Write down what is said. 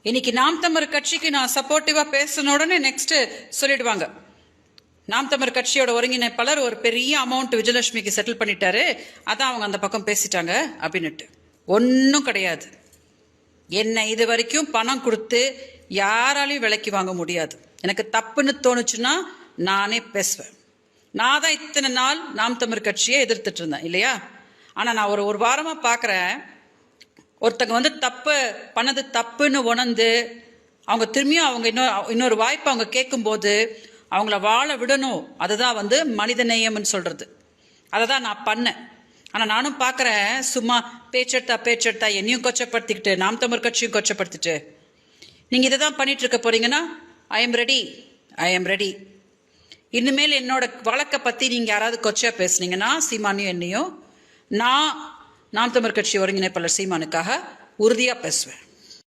இன்னைக்கு நாம் தமிழர் கட்சிக்கு நான் சப்போர்ட்டிவா பேசின உடனே நெக்ஸ்ட் சொல்லிடுவாங்க, நாம் தமிழர் கட்சியோட ஒருங்கிணைப்பாளர் ஒரு பெரிய அமௌண்ட் விஜயலட்சுமிக்கு செட்டில் பண்ணிட்டாரு, அதான் அவங்க அந்த பக்கம் பேசிட்டாங்க அப்படின்னுட்டு. ஒன்றும் கிடையாது. என்னை இது வரைக்கும் பணம் கொடுத்து யாராலையும் விலைக்கு வாங்க முடியாது. எனக்கு தப்புன்னு தோணுச்சுன்னா நானே பேசுவேன். நான் தான் இத்தனை நாள் நாம் தமிழர் கட்சியை எதிர்த்துட்டு இருந்தேன் இல்லையா? ஆனா நான் ஒரு வாரமா பாக்குறேன், ஒருத்தங்க தப்பு பண்ணது தப்புன்னு உணர்ந்து அவங்க திரும்பியும் அவங்க இன்னொரு வாய்ப்பு அவங்க கேட்கும்போது அவங்கள வாழ விடணும். அதுதான் மனிதநேயம்னு சொல்றது. அதை தான் நான் பண்ணேன். ஆனா நானும் பாக்குறேன், சும்மா பேச்செடுத்தா என்னையும் கொச்சப்படுத்திக்கிட்டு நாம் தமிழர் கட்சியும் கொச்சப்படுத்திட்டு நீங்க இதை தான் பண்ணிட்டு இருக்க போறீங்கன்னா ஐ எம் ரெடி. இனிமேல் என்னோட வழக்கை பத்தி நீங்க யாராவது கொச்சா பேசுனீங்கன்னா சீமானையும் என்னையும், நான் நாம் தமிழர் கட்சி ஒருங்கிணைப்பாளர் சீமானுக்காக உறுதியா பேசுவேன்.